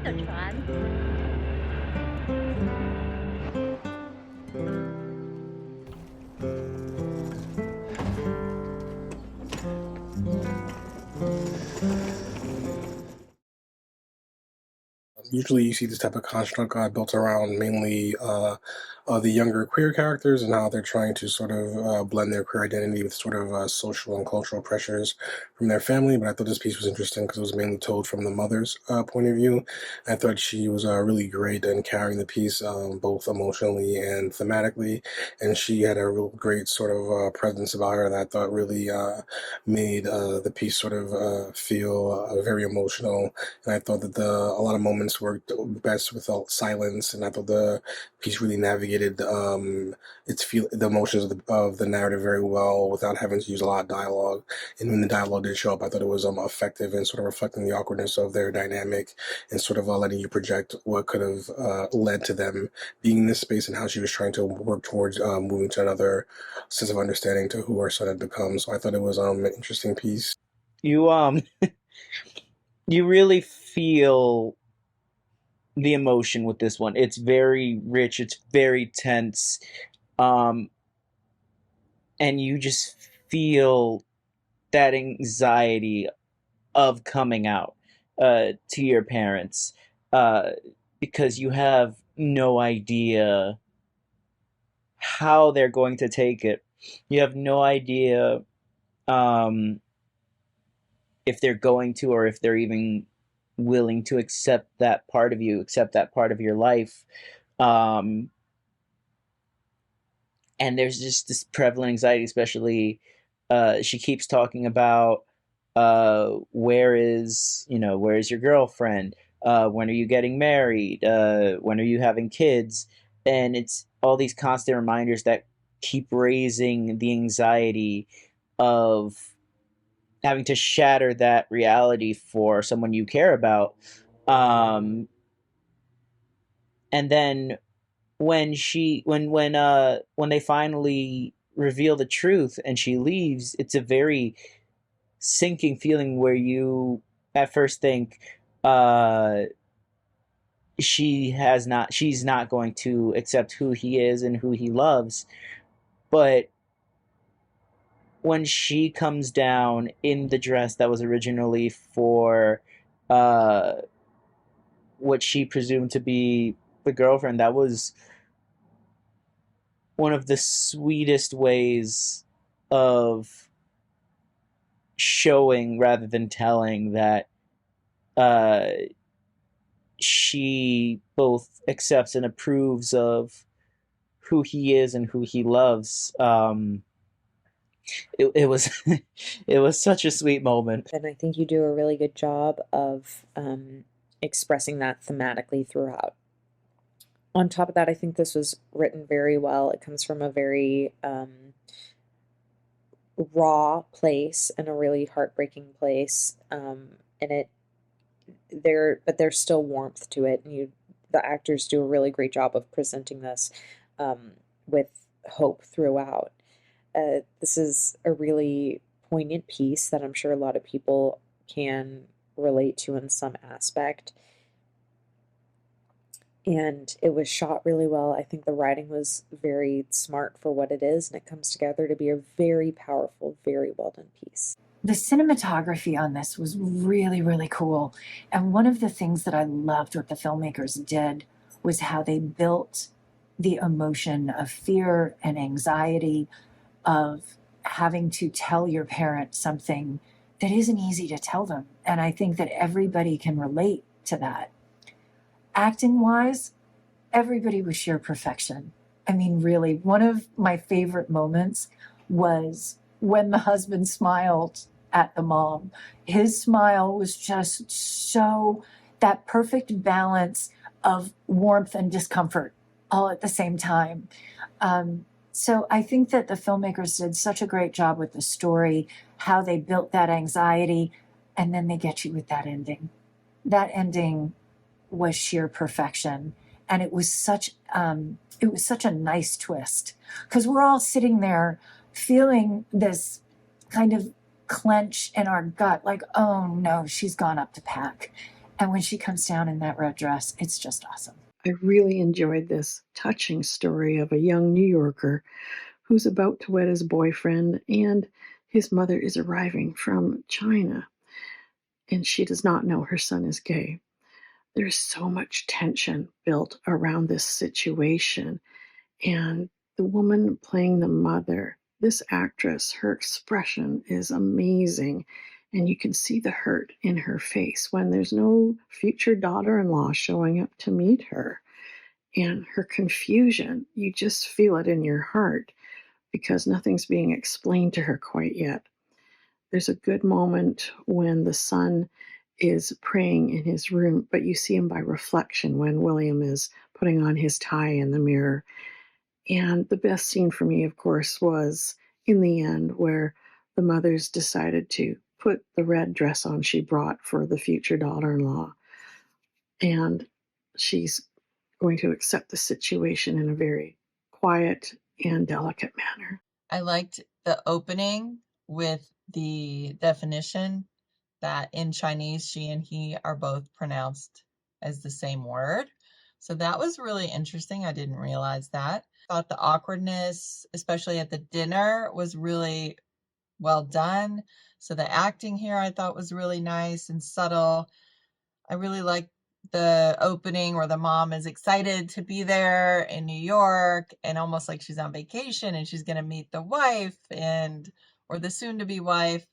的船。Usually, you see this type of construct built around mainly the younger queer characters and how they're trying to sort of blend their queer identity with sort of social and cultural pressures from their family. But I thought this piece was interesting because it was mainly told from the mother's point of view. I thought she was really great in carrying the piece, both emotionally and thematically. And she had a real great sort of presence about her that I thought really made the piece sort of feel very emotional. And I thought that a lot of moments worked best without silence, and I thought the piece really navigated the emotions of the narrative very well without having to use a lot of dialogue. And when the dialogue did show up, I thought it was effective in sort of reflecting the awkwardness of their dynamic and sort of letting you project what could have led to them being in this space and how she was trying to work towards moving to another sense of understanding to who her son had become. So I thought it was an interesting piece. You you really feel the emotion with this one. It's very rich, it's very tense. Um and you just feel that anxiety of coming out to your parents uh because you have no idea how they're going to take it. You have no idea um if they're going to, or if they're even willing to accept that part of you, accept that part of your life. Um, and there's just this prevalent anxiety, especially she keeps talking about where is your girlfriend? When are you getting married? When are you having kids? And it's all these constant reminders that keep raising the anxiety of having to shatter that reality for someone you care about. Um, and then when they finally reveal the truth and she leaves, it's a very sinking feeling where you at first think uh she's not going to accept who he is and who he loves. But when she comes down in the dress that was originally for uh what she presumed to be the girlfriend, that was one of the sweetest ways of showing rather than telling that uh she both accepts and approves of who he is and who he loves. It was it was such a sweet moment. And I think you do a really good job of expressing that thematically throughout. On top of that, I think this was written very well. It comes from a very raw place and a really heartbreaking place, and but there's still warmth to it, and the actors do a really great job of presenting this with hope throughout. This is a really poignant piece that I'm sure a lot of people can relate to in some aspect. And it was shot really well. I think the writing was very smart for what it is, and it comes together to be a very powerful, very well done piece. The cinematography on this was really, really cool. And one of the things that I loved what the filmmakers did was how they built the emotion of fear and anxiety of having to tell your parent something that isn't easy to tell them. And I think that everybody can relate to that. Acting wise, everybody was sheer perfection. I mean, really, one of my favorite moments was when the husband smiled at the mom. His smile was just so that perfect balance of warmth and discomfort all at the same time. So I think that the filmmakers did such a great job with the story, how they built that anxiety, and then they get you with that ending. That ending was sheer perfection, and it was such a nice twist because we're all sitting there feeling this kind of clench in our gut, like, oh no, she's gone up to pack. And when she comes down in that red dress, it's just awesome. I really enjoyed this touching story of a young New Yorker who's about to wed his boyfriend, and his mother is arriving from China, and she does not know her son is gay. There's so much tension built around this situation. And the woman playing the mother, this actress, her expression is amazing. And you can see the hurt in her face when there's no future daughter in law showing up to meet her. And her confusion, you just feel it in your heart because nothing's being explained to her quite yet. There's a good moment when the son is praying in his room, but you see him by reflection when William is putting on his tie in the mirror. And the best scene for me, of course, was in the end where the mothers decided to put the red dress on she brought for the future daughter-in-law. And she's going to accept the situation in a very quiet and delicate manner. I liked the opening with the definition that in Chinese, she and he are both pronounced as the same word. So that was really interesting. I didn't realize that. I thought the awkwardness, especially at the dinner, was really well done. So the acting here I thought was really nice and subtle. I really liked the opening where the mom is excited to be there in New York and almost like she's on vacation and she's going to meet the wife or the soon to be wife.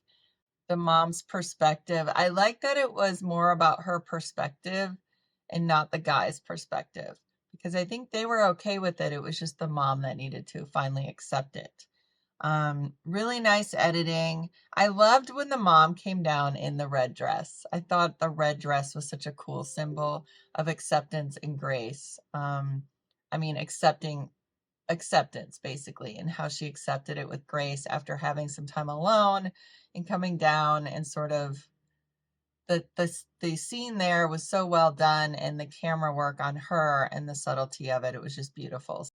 The mom's perspective. I like that it was more about her perspective and not the guy's perspective, because I think they were okay with it. It was just the mom that needed to finally accept it. Really nice editing. I loved when the mom came down in the red dress. I thought the red dress was such a cool symbol of acceptance and grace. Acceptance basically, and how she accepted it with grace after having some time alone and coming down, and sort of the scene there was so well done, and the camera work on her and the subtlety of it was just beautiful.